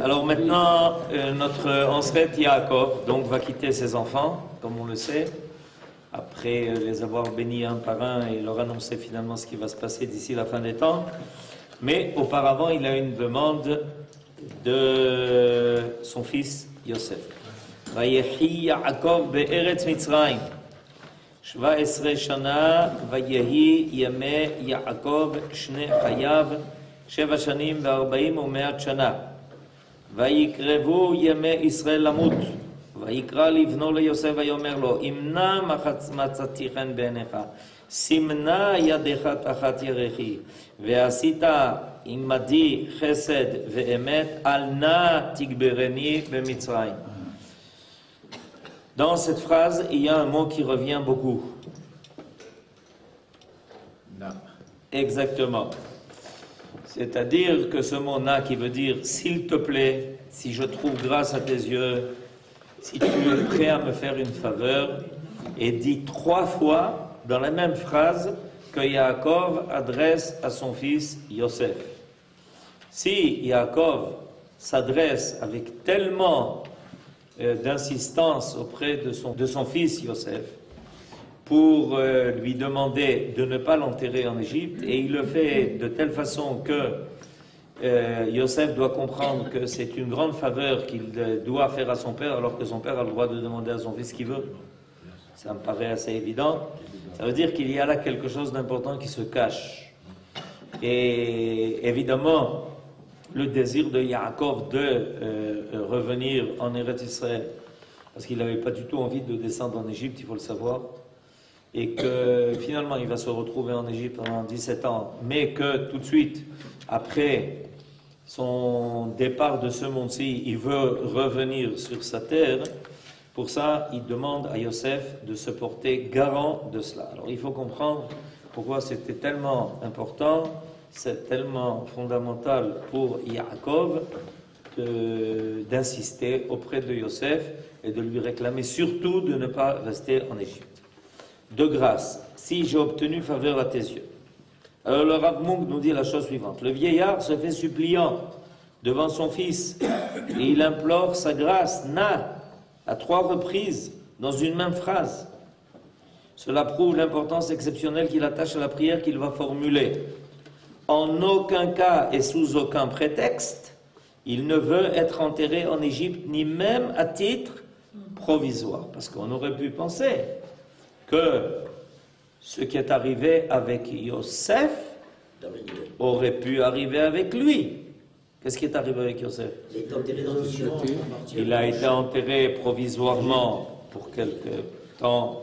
Alors maintenant, notre ancêtre Yaakov donc, va quitter ses enfants, comme on le sait, après les avoir bénis un par un et leur annoncer finalement ce qui va se passer d'ici la fin des temps. Mais auparavant, il a une demande de son fils Yosef. Vayehi Yaakov be'eretz Mitzrayim. 17 shana vayehi yame Yaakov shne chayav 7 shanim ו40 ו100 שנה. ויקרבו ימי ישראל למות. ויקרא לבנו ליוסף ויאמר לו, אם נא מצאתי חן בעיניך, סימנה ידך תחת ירכי, ועשית עמדי חסד ואמת, אל נא תגברני במצרים. Dans cette phrase, il y a un mot qui revient beaucoup. Exactement. C'est-à-dire que ce mot « na » qui veut dire « s'il te plaît, si je trouve grâce à tes yeux, si tu es prêt à me faire une faveur » est dit 3 fois dans la même phrase que Yaakov adresse à son fils Yosef. Si Yaakov s'adresse avec tellement d'insistance auprès de son fils Yosef pour lui demander de ne pas l'enterrer en Égypte, et il le fait de telle façon que Yosef doit comprendre que c'est une grande faveur qu'il doit faire à son père, alors que son père a le droit de demander à son fils ce qu'il veut. Ça me paraît assez évident. Ça veut dire qu'il y a là quelque chose d'important qui se cache. Et évidemment, le désir de Yaakov de revenir en Eretz Israël, parce qu'il n'avait pas du tout envie de descendre en Égypte, il faut le savoir, et que finalement il va se retrouver en Égypte pendant 17 ans, mais que tout de suite, après son départ de ce monde-ci, il veut revenir sur sa terre. Pour ça, il demande à Yosef de se porter garant de cela. Alors il faut comprendre pourquoi c'était tellement important, c'est tellement fondamental pour Yaakov d'insister auprès de Yosef et de lui réclamer surtout de ne pas rester en Égypte. De grâce, si j'ai obtenu faveur à tes yeux. Alors le Rav Munk nous dit la chose suivante. Le vieillard se fait suppliant devant son fils et il implore sa grâce, na, à 3 reprises dans une même phrase. Cela prouve l'importance exceptionnelle qu'il attache à la prière qu'il va formuler. En aucun cas et sous aucun prétexte, il ne veut être enterré en Égypte, ni même à titre provisoire. Parce qu'on aurait pu penser que ce qui est arrivé avec Yosef aurait pu arriver avec lui. Qu'est-ce qui est arrivé avec Yosef? Il a été enterré provisoirement pour quelque temps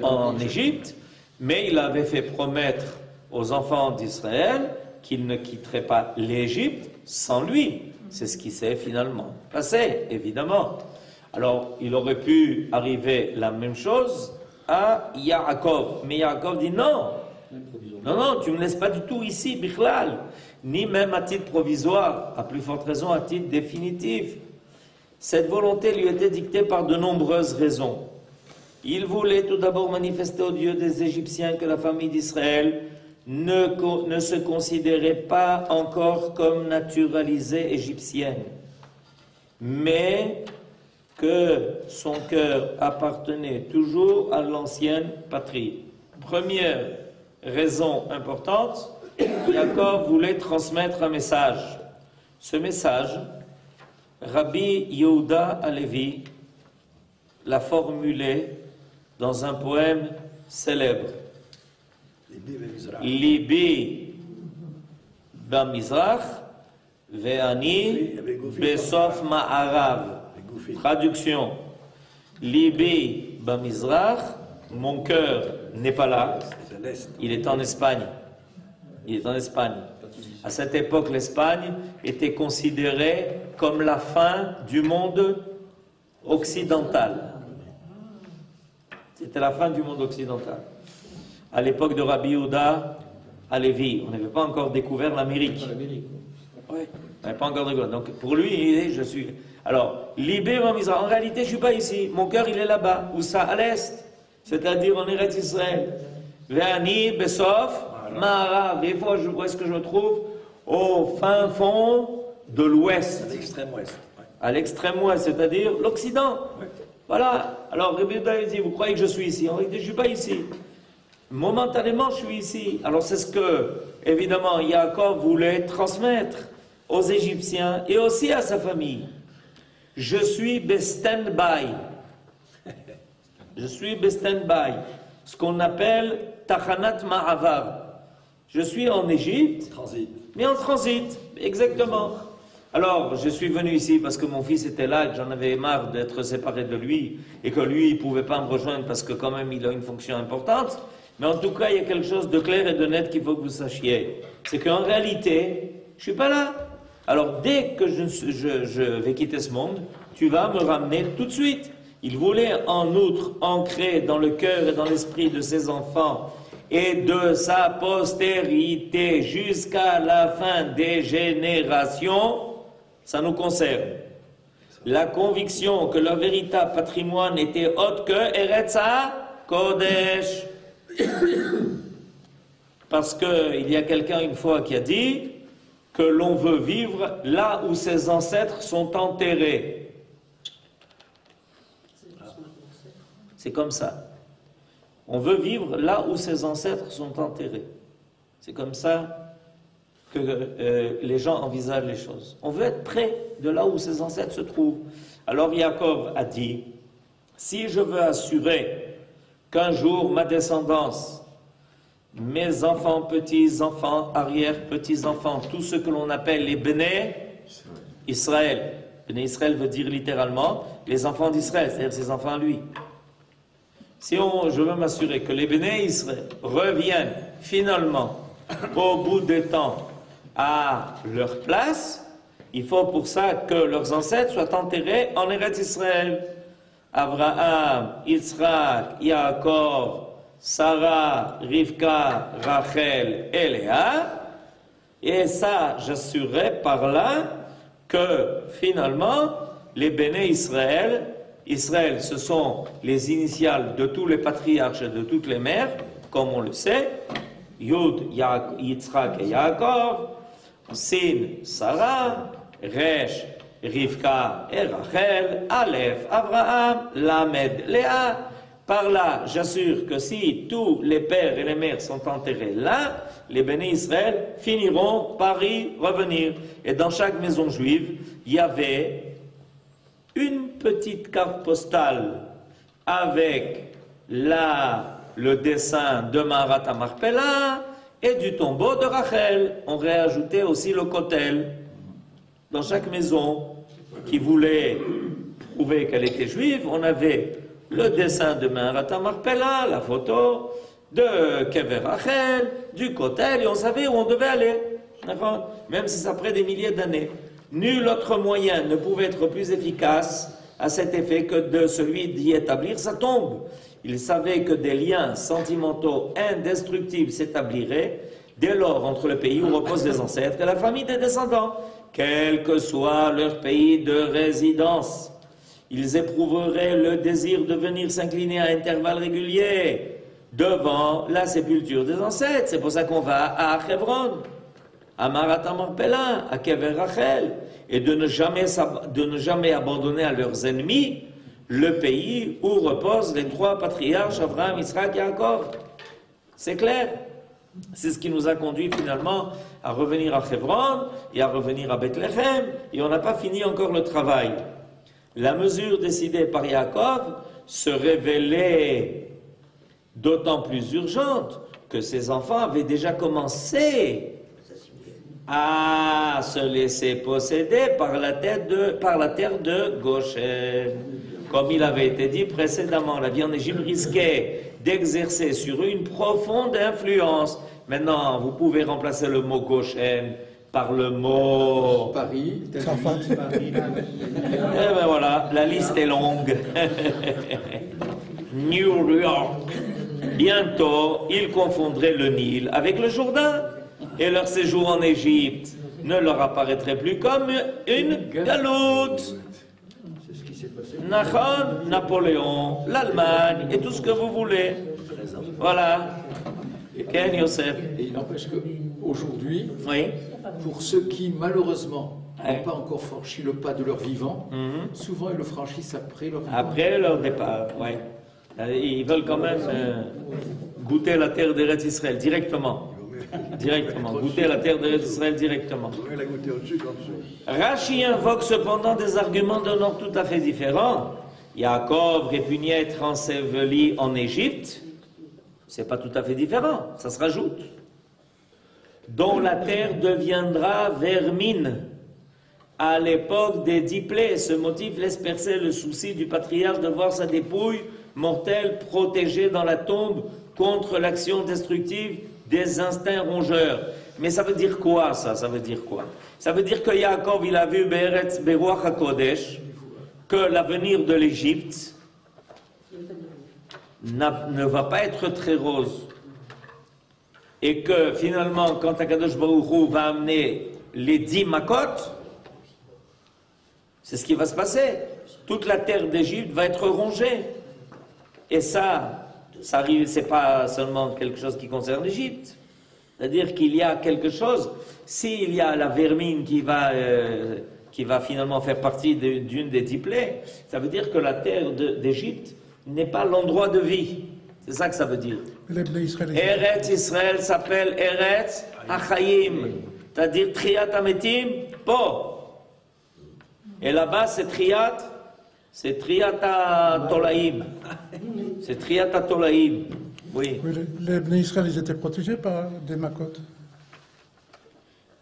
en Égypte, mais il avait fait promettre aux enfants d'Israël qu'il ne quitterait pas l'Égypte sans lui. C'est ce qui s'est finalement passé, évidemment. Alors, il aurait pu arriver la même chose à Yaakov. Mais Yaakov dit non. Non, tu ne me laisses pas du tout ici, Bichlal. Ni même à titre provisoire, à plus forte raison à titre définitif. Cette volonté lui était dictée par de nombreuses raisons. Il voulait tout d'abord manifester aux dieux des Égyptiens que la famille d'Israël ne se considérait pas encore comme naturalisée égyptienne, mais que son cœur appartenait toujours à l'ancienne patrie. Première raison importante, Yaakov voulait transmettre un message. Ce message, Rabbi Yehuda Halevi l'a formulé dans un poème célèbre. Libi b'mizrach ve'ani besof ma'arav. Traduction. Libi b'mizrach, mon cœur n'est pas là, il est en Espagne. Il est en Espagne. À cette époque, l'Espagne était considérée comme la fin du monde occidental. C'était la fin du monde occidental. À l'époque de Rabbi Yehuda Halevi, on n'avait pas encore découvert l'Amérique. Oui, on n'avait pas encore découvert. Donc pour lui, je suis... Alors, Libé Mamizra, en réalité, je ne suis pas ici. Mon cœur, il est là-bas. Où ça? À l'est. C'est-à-dire en Eretz Israël. Ve'ani Besof Ma'arav. Des fois, où est-ce que je me trouve? au fin fond de l'ouest. À l'extrême ouest. Ouais. À l'extrême ouest, c'est-à-dire l'Occident. Ouais. Voilà. Alors Rabbi Yehuda dit, vous croyez que je suis ici? On dit, je ne suis pas ici. Momentanément, je suis ici. Alors c'est ce que, évidemment, Yaakov voulait transmettre aux Égyptiens et aussi à sa famille. Je suis stand-by. Je suis stand-by. Ce qu'on appelle Tachanat Ma'avar. Je suis en Égypte, Transit. mais en transit, exactement. Alors, je suis venu ici parce que mon fils était là et que j'en avais marre d'être séparé de lui et que lui, il ne pouvait pas me rejoindre parce que quand même, il a une fonction importante. Mais en tout cas, il y a quelque chose de clair et de net qu'il faut que vous sachiez. C'est qu'en réalité, je ne suis pas là. Alors, dès que je vais quitter ce monde, tu vas me ramener tout de suite. Il voulait en outre ancrer dans le cœur et dans l'esprit de ses enfants et de sa postérité jusqu'à la fin des générations, ça nous concerne. La conviction que leur véritable patrimoine était autre que Eretz HaKodesh. Parce qu'il y a quelqu'un une fois qui a dit que l'on veut vivre là où ses ancêtres sont enterrés. C'est comme ça. On veut vivre là où ses ancêtres sont enterrés. C'est comme ça que les gens envisagent les choses. On veut être près de là où ses ancêtres se trouvent. Alors Yaakov a dit, si je veux assurer qu'un jour ma descendance, mes enfants, petits-enfants, arrière-petits-enfants, tout ce que l'on appelle les Béné Israël. Béné Israël veut dire littéralement les enfants d'Israël, c'est-à-dire ses enfants à lui. Si je veux m'assurer que les Béné Israël reviennent finalement au bout des temps à leur place, il faut pour ça que leurs ancêtres soient enterrés en Eretz Israël. Abraham, Yitzhak, Yaakov, Sarah, Rivka, Rachel et Léa. Et ça, j'assurerai par là que finalement, les Béné Israël, Israël, ce sont les initiales de tous les patriarches et de toutes les mères, comme on le sait. Yud, Yitzhak et Yaakov, Sin, Sarah, Resh, Rivka et Rachel, Aleph, Abraham, Lamed, Léa. Par là, j'assure que si tous les pères et les mères sont enterrés là, les bénis Israël finiront par y revenir. Et dans chaque maison juive, il y avait une petite carte postale avec le dessin de Maharat Marpella et du tombeau de Rachel. On réajoutait aussi le kotel. Dans chaque maison qui voulait prouver qu'elle était juive, on avait le dessin de Maharat Marpella, la photo de Kever Rachel, du kotel, et on savait où on devait aller. Même si ça prend des milliers d'années. Nul autre moyen ne pouvait être plus efficace à cet effet que de celui d'y établir sa tombe. Il savait que des liens sentimentaux indestructibles s'établiraient dès lors entre le pays où reposent les ancêtres et la famille des descendants, quel que soit leur pays de résidence. Ils éprouveraient le désir de venir s'incliner à intervalles réguliers devant la sépulture des ancêtres. C'est pour ça qu'on va à Hebron, à Maharat Marpella, à Kever Rachel, et de ne jamais abandonner à leurs ennemis le pays où reposent les trois patriarches, Abraham, Yitzhak et Yaakov. C'est clair. C'est ce qui nous a conduit finalement à revenir à Hebron et à revenir à Bethléem, et on n'a pas fini encore le travail. La mesure décidée par Yaakov se révélait d'autant plus urgente que ses enfants avaient déjà commencé à se laisser posséder par la terre de Goshen. Comme il avait été dit précédemment, la vie en Égypte risquait d'exercer sur eux une profonde influence. Maintenant, vous pouvez remplacer le mot Goshen par le mot Paris, Eh ben voilà, la liste est longue. New York. Bientôt, ils confondraient le Nil avec le Jourdain, et leur séjour en Égypte ne leur apparaîtrait plus comme une galoute. Nachon, Napoléon, l'Allemagne, et tout ce que vous voulez. Voilà. Ken Yosef. Et il n'empêche qu'aujourd'hui, Oui. pour ceux qui, malheureusement, Ouais. n'ont pas encore franchi le pas de leur vivant, Mhm. souvent ils le franchissent après leur vivant. Après leur départ, ouais. Ils veulent quand même goûter la terre d'Eretz Israël directement. Directement, goûter la terre d'Eretz Israël directement. Il a goûté au-dessus qu'en dessous. Rachi invoque cependant des arguments d'un ordre tout à fait différent. Yaakov répugnait être enseveli en Égypte. C'est pas tout à fait différent, ça se rajoute. Dont la terre deviendra vermine. À l'époque des 10 plaies, ce motif laisse percer le souci du patriarche de voir sa dépouille mortelle protégée dans la tombe contre l'action destructive des instincts rongeurs. Mais ça veut dire quoi ça? Ça veut dire quoi? Ça veut dire que Yaakov, il a vu Be'eretz Beruach HaKodesh, que l'avenir de l'Égypte ne va pas être très rose. Et que finalement, quand Akadosh Baruch Hu va amener les 10 Makot, c'est ce qui va se passer. Toute la terre d'Égypte va être rongée. Et ça arrive, c'est pas seulement quelque chose qui concerne l'Égypte. C'est-à-dire qu'il y a quelque chose, s'il y a la vermine qui va finalement faire partie d'une des 10 plaies, ça veut dire que la terre d'Égypte n'est pas l'endroit de vie. C'est ça que ça veut dire. Eretz Israël s'appelle Eretz Achayim, c'est-à-dire Triat Ametim, Po. Et là-bas, c'est Triat Tolaïm. C'est Triat Tolaïm. Oui. Oui, les Bnei Israël, ils étaient protégés par des Makot.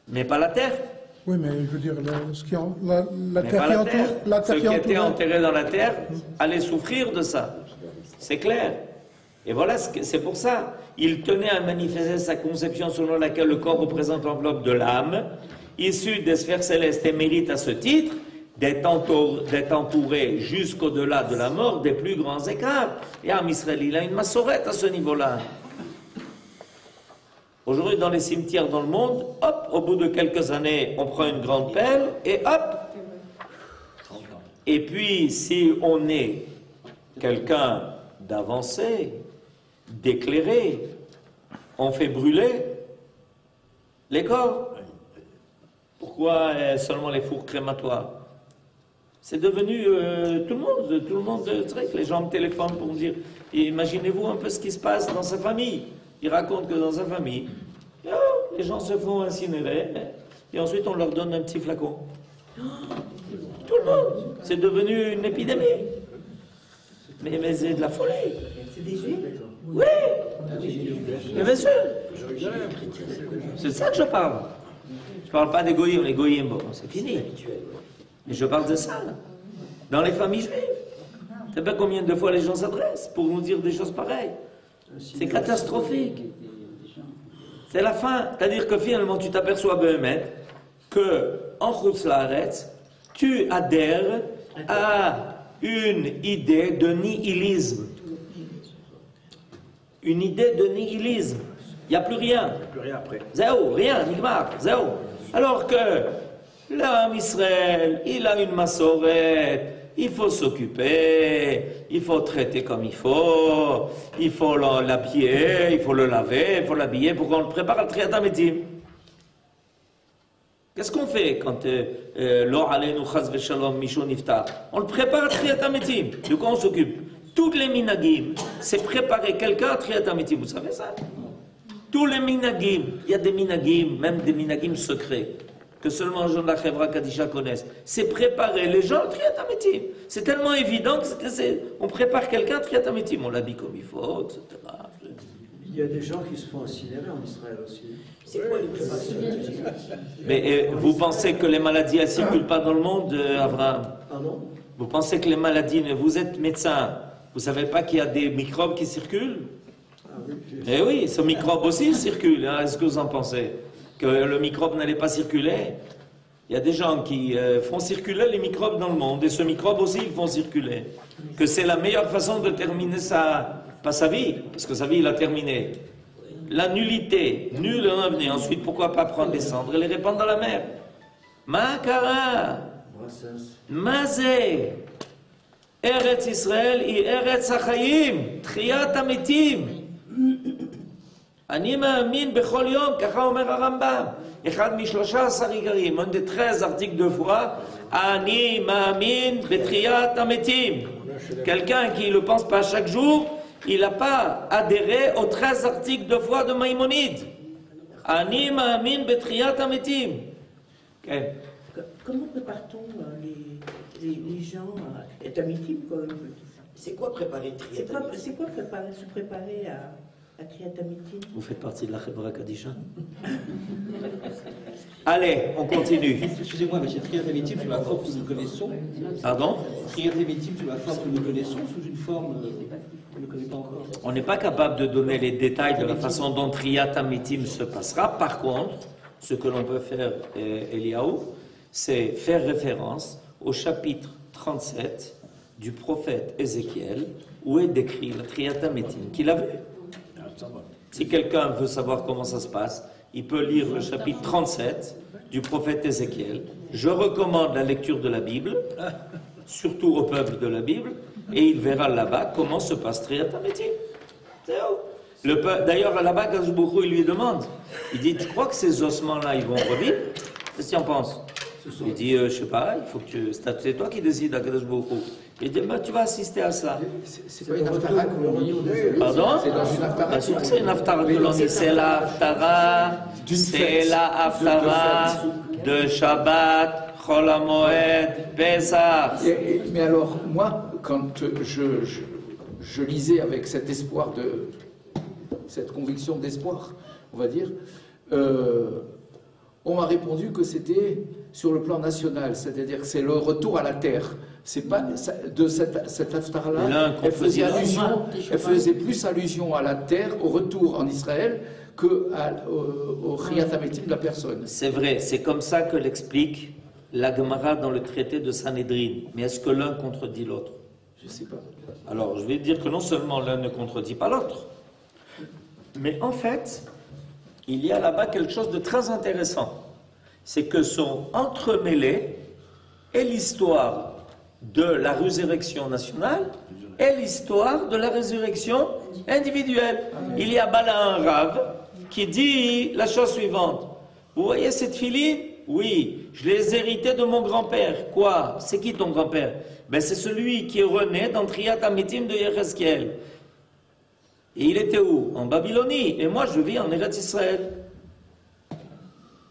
Mais pas la terre. Oui, mais je veux dire, la Mais terre pas qui la entoure... terre. La terre Ceux qui qui étaient entoure... enterrés dans la terre allaient souffrir de ça. C'est clair. Et voilà, c'est pour ça. Il tenait à manifester sa conception selon laquelle le corps représente l'enveloppe de l'âme, issue des sphères célestes, et mérite à ce titre d'être entouré jusqu'au-delà de la mort des plus grands écarts. Et Am Israël, il a une massorette à ce niveau-là. Aujourd'hui, dans les cimetières dans le monde, hop, au bout de quelques années, on prend une grande pelle et hop. Et puis, si on est quelqu'un d'avancé, d'éclairé, on fait brûler les corps. Pourquoi seulement les fours crématoires? C'est devenu tout le monde, c'est vrai que les gens me téléphonent pour me dire, imaginez-vous un peu ce qui se passe dans sa famille. Il raconte que dans sa famille, les gens se font incinérer, et ensuite on leur donne un petit flacon. Tout le monde, c'est devenu une épidémie. Mais c'est de la folie. C'est des juifs? Oui, mais bien sûr. C'est de ça que je parle. Je ne parle pas des goyim, les goyim, bon, c'est fini. Mais je parle de ça, dans les familles juives. Tu sais pas combien de fois les gens s'adressent pour nous dire des choses pareilles. C'est catastrophique. C'est la fin. C'est-à-dire que finalement, tu t'aperçois, Behemet, que en Chutz Laaretz, tu adhères à une idée de nihilisme. Une idée de nihilisme. Il n'y a plus rien. Plus rien après. Zéro, rien, nigmar, zéro. Alors que l'homme Israël, il a une massorette, il faut s'occuper, il faut traiter comme il faut l'habiller, il faut le laver, il faut l'habiller pour qu'on le prépare à Triat Ametim. Qu'est-ce qu'on fait quand l'or aleinu chas v'shalom mishon niftar? On le prépare à Triat Ametim. De quoi on s'occupe? Toutes les minagim, c'est préparer quelqu'un à Triat Ametim, vous savez ça? Tous les minagim, il y a des minagim, même des minagim secrets, que seulement les gens de la Chevra Kadisha connaissent. C'est préparer les gens à Triat Ametim. C'est tellement évident que on prépare quelqu'un à Triat Ametim. On l'habille comme il faut, etc. Il y a des gens qui se font incinérer en Israël aussi. C'est quoi les préparations? Mais vous pensez que les maladies, elles ne circulent pas dans le monde, Abraham? Pardon? Vous pensez que les maladies, vous êtes médecin, vous ne savez pas qu'il y a des microbes qui circulent? Ah oui. Eh oui, ce microbe aussi il circule. Hein. Est-ce que vous en pensez? Que le microbe n'allait pas circuler? Il y a des gens qui font circuler les microbes dans le monde, et ce microbe aussi, ils font circuler. Que c'est la meilleure façon de terminer pas sa vie, parce que sa vie, il a terminé. La nullité, nul en avenir. Ensuite, pourquoi pas prendre les cendres et les répandre dans la mer? Makara, Mazé, Eretz Israël et Eretz Achayim, Triat Ametim. אני מאמין בכל יום, ככה אומר הרמב"ם, Echad mishlosha sarikarim, un des 13 articles de foi, Ani ma'amin betriyat hametim. Quelqu'un qui ne le pense pas chaque jour, il n'a pas adhéré aux 13 articles de foi de Maïmonide. Ani ma'amin betriyat hametim. Okay. Comment prépare-t-on les gens à être amitim, quoi? C'est quoi préparer Triyat Amitim? C'est quoi se préparer à Triyat Amitim? Vous faites partie de la Chevra Kadisha. Allez, on continue. Excusez-moi, mais c'est Triyat Amitim sous la forme que nous connaissons. Pardon? Triyat Amitim sous la forme que nous connaissons, sous une forme qu'on ne connaît pas encore. On n'est pas capable de donner les détails de la façon dont Triyat Amitim se passera. Par contre, ce que l'on peut faire, Eliaou, c'est faire référence au chapitre 37 du prophète Ézéchiel, où est décrit la Triyat Amitim qu'il avait. Si quelqu'un veut savoir comment ça se passe, il peut lire le chapitre 37 du prophète Ézéchiel. Je recommande la lecture de la Bible, surtout au peuple de la Bible, et il verra là-bas comment se passe Triyat Amitim. D'ailleurs, là-bas, Kadosh Baruch Hu, il lui demande, il dit, tu crois que ces ossements-là, ils vont revivre? Qu'est-ce que tu en penses? Il dit, je sais pas, il faut que tu... C'est toi qui décides à Kadosh Baruch Hu. Il dit, tu vas assister à ça. C'est pas une haftara que l'on lit. Pardon? C'est dans une haftara. Bien sûr que c'est une haftara que l'on dit. C'est la haftara de Shabbat, Chol HaMoed, Pesach. Mais alors, moi, quand je lisais avec cet espoir cette conviction d'espoir, on va dire, on m'a répondu que c'était sur le plan national, c'est-à-dire que c'est le retour à la terre. C'est pas de cette haftara-là, elle faisait plus allusion à la terre, au retour en Israël, au Triyat Amitim de la personne. C'est vrai, c'est comme ça que l'explique la Gemara dans le traité de Sanhédrin. Mais est-ce que l'un contredit l'autre? Je ne sais pas. Alors, je vais dire que non seulement l'un ne contredit pas l'autre, mais en fait, il y a là-bas quelque chose de très intéressant. C'est que sont entremêlés et l'histoire de la résurrection nationale et l'histoire de la résurrection individuelle. Il y a Bala un Rav qui dit la chose suivante. Vous voyez cette filine? Oui, je les ai héritées de mon grand-père. Quoi? C'est qui ton grand-père? Ben, c'est celui qui est rené dans Triyat Amitim de Yechezkel. Et il était où? En Babylonie. Et moi, je vis en Eretz Israël.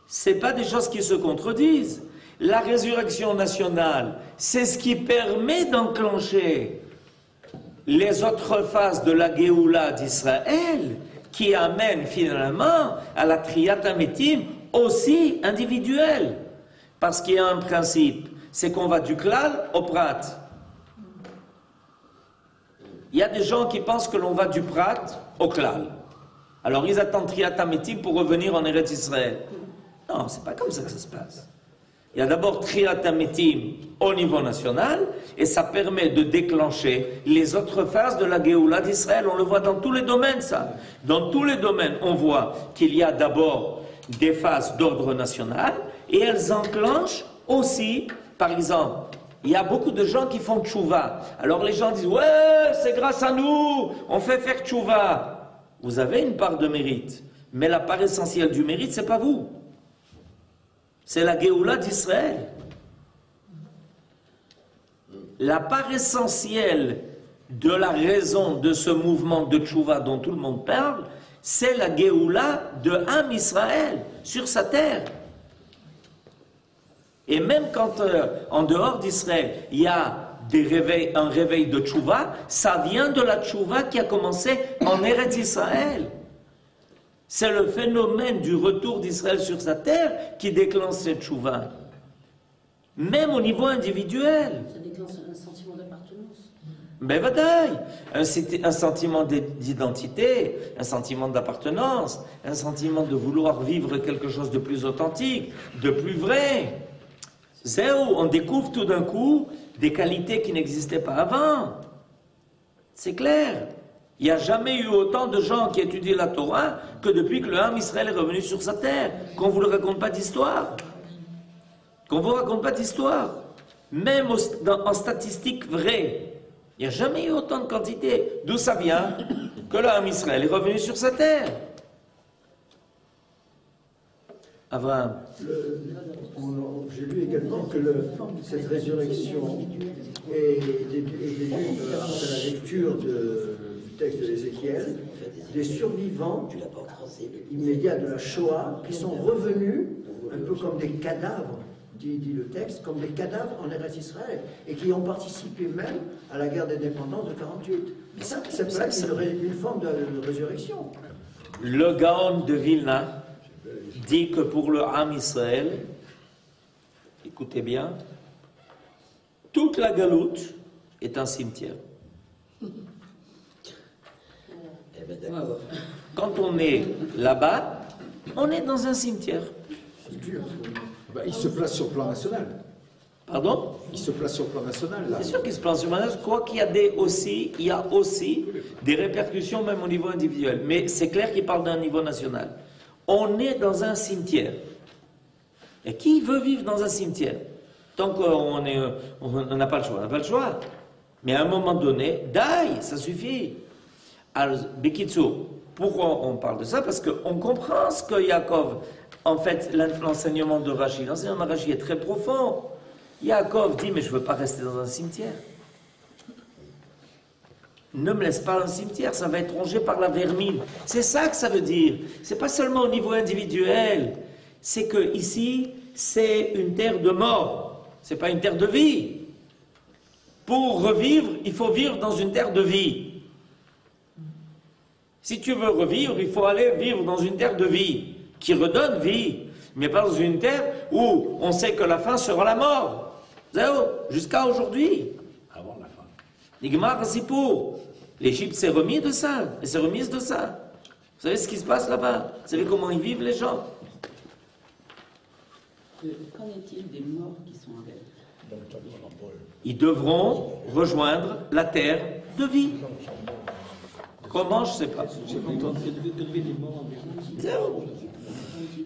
Ce n'est pas des choses qui se contredisent. La résurrection nationale, c'est ce qui permet d'enclencher les autres phases de la Géoula d'Israël, qui amènent finalement à la Triyat Amitim aussi individuelle. Parce qu'il y a un principe, c'est qu'on va du Klal au Prat. Il y a des gens qui pensent que l'on va du Prat au Klal. Alors ils attendent Triyat Amitim pour revenir en Eretz Israël. Non, c'est pas comme ça que ça se passe. Il y a d'abord Triyat Amitim au niveau national, et ça permet de déclencher les autres phases de la Géoula d'Israël. On le voit dans tous les domaines, ça. Dans tous les domaines, on voit qu'il y a d'abord des phases d'ordre national, et elles enclenchent aussi, par exemple, il y a beaucoup de gens qui font tchouva. Alors les gens disent, ouais, c'est grâce à nous, on fait faire tchouva. Vous avez une part de mérite, mais la part essentielle du mérite, c'est pas vous. C'est la Géoula d'Israël. La part essentielle de la raison de ce mouvement de tchouva dont tout le monde parle, c'est la Géoula de Am Israël sur sa terre. Et même quand en dehors d'Israël, il y a un réveil de tchouva, ça vient de la tchouva qui a commencé en Eretz Israël. C'est le phénomène du retour d'Israël sur sa terre qui déclenche cette tchouva. Même au niveau individuel. Ça déclenche un sentiment d'appartenance. Ben bataille, un sentiment d'identité, un sentiment d'appartenance, un sentiment de vouloir vivre quelque chose de plus authentique, de plus vrai. C'est où on découvre tout d'un coup des qualités qui n'existaient pas avant. C'est clair. Il n'y a jamais eu autant de gens qui étudient la Torah que depuis que le Ham Israël est revenu sur sa terre. Qu'on ne vous raconte pas d'histoire. Qu'on ne vous raconte pas d'histoire. Même en statistiques vraies. Il n'y a jamais eu autant de quantité. D'où ça vient? Que le Ham Israël est revenu sur sa terre. Abraham. J'ai lu également que cette résurrection est due après la lecture du texte de l'Ézéchiel, des survivants immédiats de la Shoah qui sont revenus un peu comme des cadavres, dit le texte, comme des cadavres en Eretz Israël, et qui ont participé même à la guerre d'indépendance de 48. Mais ça, c'est une forme de résurrection. Le Gaon de Vilna dit que pour le Ham Israël, écoutez bien, toute la galoute est un cimetière. Quand on est là-bas, on est dans un cimetière. Il se place sur le plan national. Pardon? Il se place sur le plan national, là. C'est sûr qu'il se place sur le plan national. Je crois qu'il y a aussi des répercussions même au niveau individuel. Mais c'est clair qu'il parle d'un niveau national. On est dans un cimetière. Et qui veut vivre dans un cimetière? Tant qu'on n'a pas le choix, on n'a pas le choix. Mais à un moment donné, ça suffit. Alors, Bekitsu, pourquoi on parle de ça? Parce qu'on comprend ce que Yaakov, en fait, l'enseignement de Rashi, l'enseignement de Rashi est très profond. Yaakov dit, mais je ne veux pas rester dans un cimetière. Ne me laisse pas dans un cimetière, ça va être rongé par la vermine. C'est ça que ça veut dire. C'est pas seulement au niveau individuel. C'est que ici, c'est une terre de mort. C'est pas une terre de vie. Pour revivre, il faut vivre dans une terre de vie. Si tu veux revivre, il faut aller vivre dans une terre de vie, qui redonne vie, mais pas dans une terre où on sait que la fin sera la mort. Jusqu'à aujourd'hui. Avant la fin. Nigmar Sipour. L'Égypte s'est remise de ça. Elle s'est remise de ça. Vous savez ce qui se passe là-bas? Vous savez comment ils vivent les gens? Qu'en est-il des morts qui sont avec? Ils devront rejoindre la terre de vie. Comment, je ne sais pas.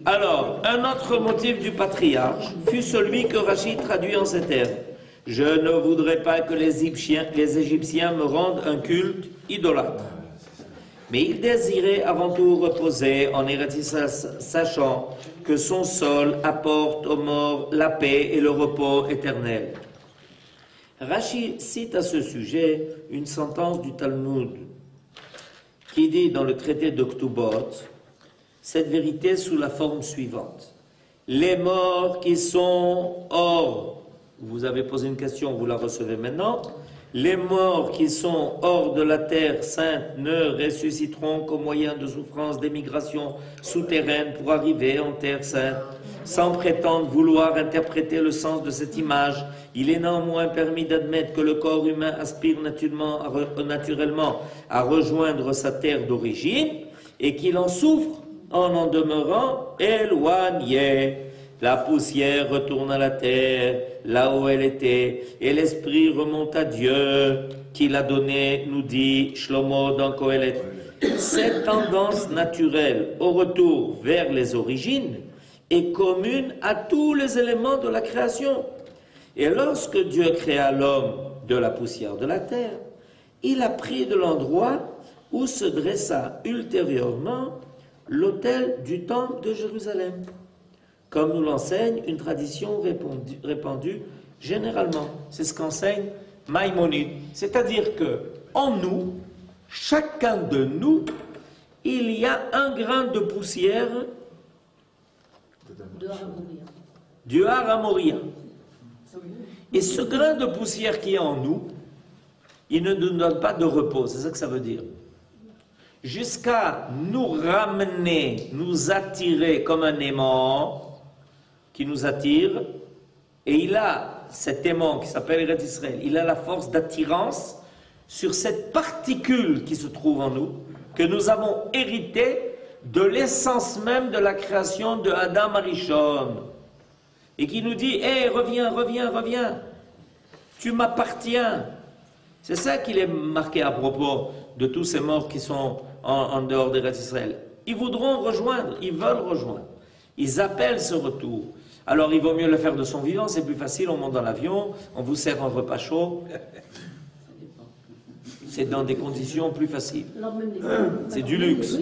Alors, un autre motif du patriarche fut celui que Rachid traduit en ces termes. Je ne voudrais pas que les Égyptiens me rendent un culte idolâtre. Mais il désirait avant tout reposer en Eretz Israël, sachant que son sol apporte aux morts la paix et le repos éternel. Rashi cite à ce sujet une sentence du Talmud qui dit dans le traité de Ktubot cette vérité sous la forme suivante. Les morts qui sont hors, vous avez posé une question, vous la recevez maintenant, les morts qui sont hors de la terre sainte ne ressusciteront qu'au moyen de souffrances d'émigration souterraine pour arriver en terre sainte. Sans prétendre vouloir interpréter le sens de cette image, il est néanmoins permis d'admettre que le corps humain aspire naturellement à rejoindre sa terre d'origine et qu'il en souffre en demeurant éloigné. La poussière retourne à la terre, là où elle était, et l'esprit remonte à Dieu, qui l'a donné, nous dit Shlomo dans Kohelet. Cette tendance naturelle au retour vers les origines est commune à tous les éléments de la création. Et lorsque Dieu créa l'homme de la poussière de la terre, il a pris de l'endroit où se dressa ultérieurement l'autel du temple de Jérusalem, comme nous l'enseigne une tradition répandue généralement. C'est ce qu'enseigne Maïmonide. C'est-à-dire que en nous, chacun de nous, il y a un grain de poussière du Har HaMoriah. Et ce grain de poussière qui est en nous, il ne nous donne pas de repos, c'est ça que ça veut dire. Jusqu'à nous ramener, nous attirer comme un aimant qui nous attire, et il a cet aimant qui s'appelle Eretz Israël, il a la force d'attirance sur cette particule qui se trouve en nous, que nous avons hérité de l'essence même de la création de Adam Arishon, et qui nous dit « Hé, reviens, reviens, reviens, tu m'appartiens ». C'est ça qu'il est marqué à propos de tous ces morts qui sont en dehors d'Eretz Israël. Ils voudront rejoindre, ils veulent rejoindre. Ils appellent ce retour. Alors il vaut mieux le faire de son vivant, c'est plus facile, on monte dans l'avion, on vous sert un repas chaud. C'est dans des conditions plus faciles. C'est du luxe.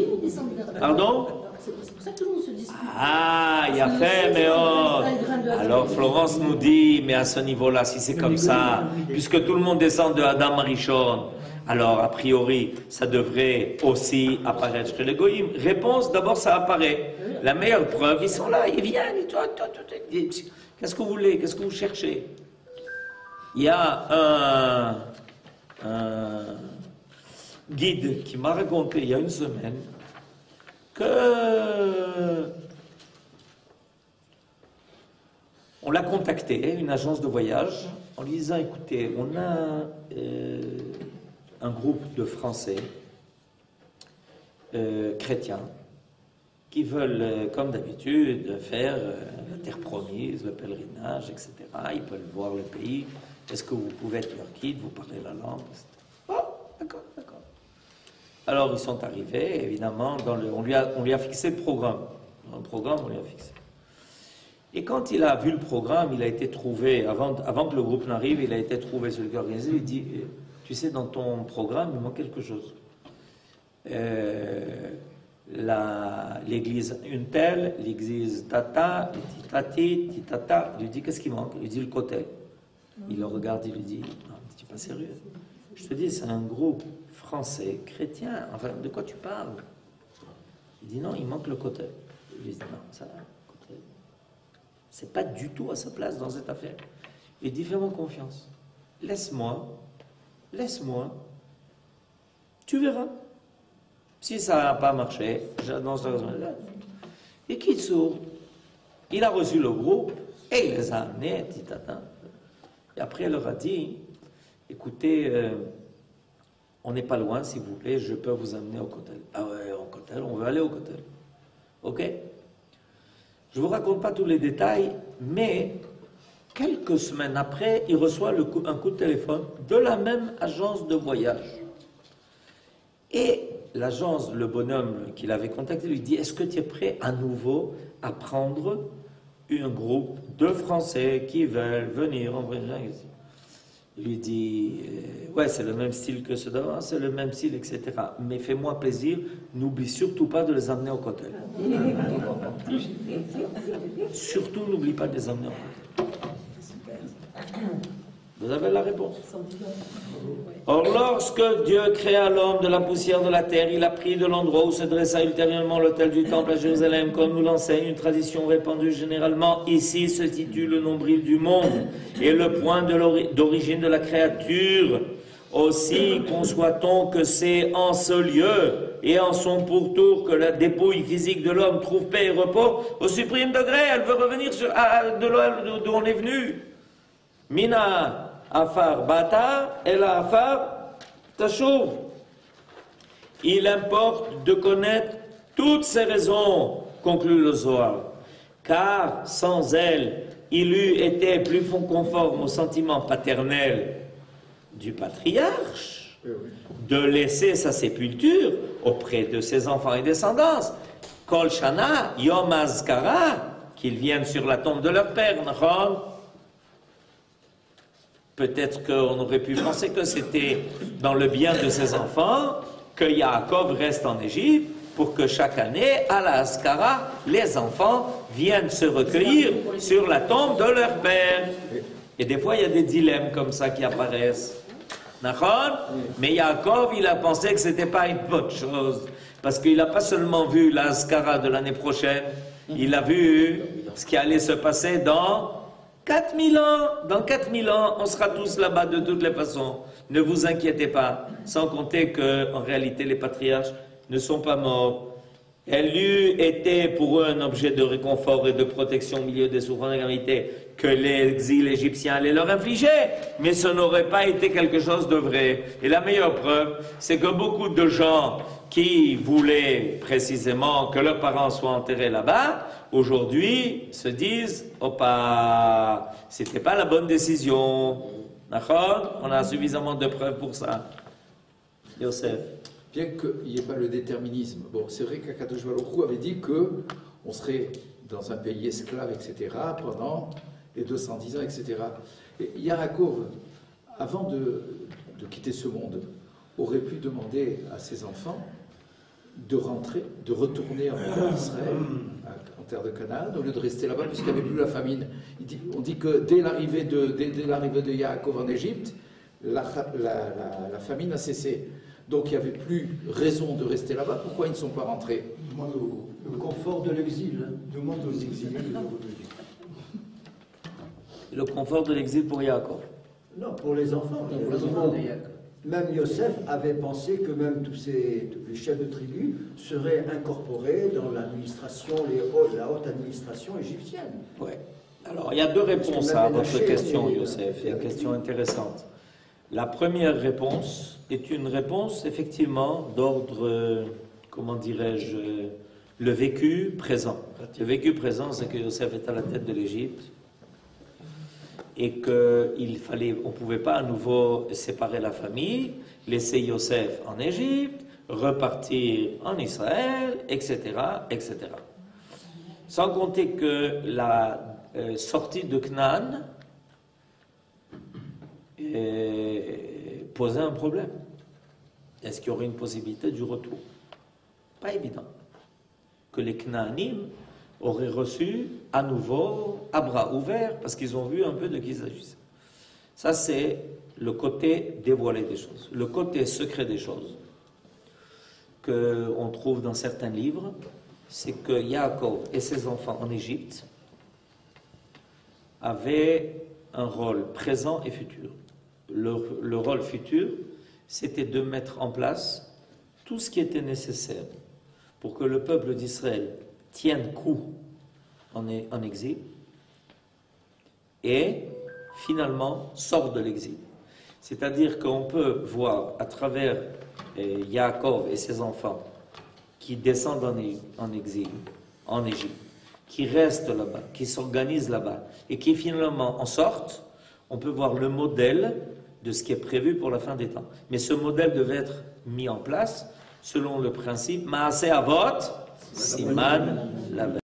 Pardon ? C'est pour ça que tout le monde se dispute. Ah, il y a fait, mais alors Florence nous dit, mais à ce niveau-là, si c'est comme ça, puisque tout le monde descend de Adam Arishon, alors a priori, ça devrait aussi apparaître chez les Goïm. Réponse, d'abord, ça apparaît. La meilleure preuve, ils sont là, ils viennent, et toi, qu'est-ce que vous voulez, qu'est-ce que vous cherchez? Il y a un guide qui m'a raconté il y a une semaine que on l'a contacté, une agence de voyage, en lui disant, écoutez, on a un groupe de Français chrétiens qui veulent, comme d'habitude, faire la terre promise, le pèlerinage, etc. Ils peuvent voir le pays. Est-ce que vous pouvez être leur guide, vous parlez la langue, etc. Oh, d'accord, d'accord. Alors ils sont arrivés, évidemment, on lui a fixé le programme. Dans le programme, on lui a fixé. Et quand il a vu le programme, il a été trouvé, avant que le groupe n'arrive, il a été trouvé, celui qui a organisé, il dit, tu sais, dans ton programme, il manque quelque chose. L'église une telle, l'église tata, titati, titata, il lui dit, qu'est-ce qui manque? Il lui dit le kotel. Il le regarde, il lui dit, non, tu n'es pas sérieux. Je te dis, c'est un groupe français, chrétien, enfin, de quoi tu parles? Il dit, non, il manque le kotel. Il lui dit, non, ça, kotel, c'est pas du tout à sa place dans cette affaire. Il dit, fais-moi confiance. Laisse-moi, tu verras. Si ça n'a pas marché, j'annonce la raison. Et qui s'ouvre? Il a reçu le groupe et il les a amenés, titata. Et après, il leur a dit, écoutez, on n'est pas loin, si vous voulez, je peux vous amener au kotel. Ah ouais, au kotel, on veut aller au kotel. Ok? Je ne vous raconte pas tous les détails, mais quelques semaines après, il reçoit un coup de téléphone de la même agence de voyage. Et l'agence, le bonhomme qu'il avait contacté, lui dit, est-ce que tu es prêt à nouveau à prendre un groupe de Français qui veulent venir en voyage ici? Il lui dit, ouais, c'est le même style que ceux d'avant, c'est le même style, etc. Mais fais-moi plaisir, n'oublie surtout pas de les amener au kotel. Surtout, n'oublie pas de les amener au kotel. Vous avez la réponse. Or, lorsque Dieu créa l'homme de la poussière de la terre, il a pris de l'endroit où se dressa ultérieurement l'autel du temple à Jérusalem, comme nous l'enseigne une tradition répandue généralement. Ici se situe le nombril du monde et le point d'origine de la créature. Aussi conçoit-on que c'est en ce lieu et en son pourtour que la dépouille physique de l'homme trouve paix et repos au suprême degré. Elle veut revenir d'où on est venu. Mina afar bata et la afar tachouv. Il importe de connaître toutes ces raisons, conclut le Zohar, car sans elles, il eût été plus conforme au sentiment paternel du patriarche de laisser sa sépulture auprès de ses enfants et descendants. Kol Shana, Yom Azkara, qu'ils viennent sur la tombe de leur père, Nachon. Peut-être qu'on aurait pu penser que c'était dans le bien de ses enfants que Yaakov reste en Égypte pour que chaque année, à la Azkara, les enfants viennent se recueillir sur la tombe de leur père. Et des fois, il y a des dilemmes comme ça qui apparaissent. Mais Yaakov, il a pensé que ce n'était pas une bonne chose. Parce qu'il n'a pas seulement vu la Azkara de l'année prochaine, il a vu ce qui allait se passer dans 4000 ans. Dans 4000 ans, on sera tous là-bas de toutes les façons. Ne vous inquiétez pas. Sans compter qu'en réalité, les patriarches ne sont pas morts. Elle eût été pour eux un objet de réconfort et de protection au milieu des souffrances et calamités que l'exil égyptien allait leur infliger, mais ce n'aurait pas été quelque chose de vrai. Et la meilleure preuve, c'est que beaucoup de gens qui voulaient précisément que leurs parents soient enterrés là-bas, aujourd'hui se disent « Opa, c'était pas la bonne décision. » D'accord? On a suffisamment de preuves pour ça. Yosef. Bien qu'il n'y ait pas le déterminisme. Bon, c'est vrai qu'Akadosh Baruch Hu avait dit qu'on serait dans un pays esclave, etc., pendant les 210 ans, etc. Et Yaakov, avant de quitter ce monde, aurait pu demander à ses enfants de rentrer, de retourner en terre d'Israël, en terre de Canaan, au lieu de rester là-bas, puisqu'il n'y avait plus la famine. On dit que dès l'arrivée de Yaakov en Égypte, la famine a cessé. Donc il n'y avait plus raison de rester là-bas. Pourquoi ils ne sont pas rentrés? Le confort de l'exil. Demande aux exilés de revenir. Le confort de l'exil pour Yaakov. Non, pour les enfants. Même Yosef avait pensé que même tous les chefs de tribu seraient incorporés dans l'administration, la haute administration égyptienne. Oui. Alors, il y a deux réponses à votre question, Yosef. Il y a une question intéressante. La première réponse est une réponse, effectivement, d'ordre, comment dirais-je, le vécu présent. Le vécu présent, c'est que Yosef est à la tête de l'Égypte et qu'on ne pouvait pas à nouveau séparer la famille, laisser Yosef en Égypte, repartir en Israël, etc., etc. Sans compter que la sortie de Canaan posait un problème. Est-ce qu'il y aurait une possibilité du retour? Pas évident. Que les Canaanim auraient reçu à nouveau à bras ouverts parce qu'ils ont vu un peu de qui il s'agissait. Ça, c'est le côté dévoilé des choses. Le côté secret des choses qu'on trouve dans certains livres, c'est que Yaakov et ses enfants en Égypte avaient un rôle présent et futur. Le rôle futur, c'était de mettre en place tout ce qui était nécessaire pour que le peuple d'Israël tienne coup en exil et finalement sorte de l'exil. C'est-à-dire qu'on peut voir à travers Yaakov et ses enfants qui descendent en exil, en Égypte, qui restent là-bas, qui s'organisent là-bas et qui finalement en sortent, on peut voir le modèle de ce qui est prévu pour la fin des temps. Mais ce modèle devait être mis en place selon le principe Maaseh Avot, Siman Lavan.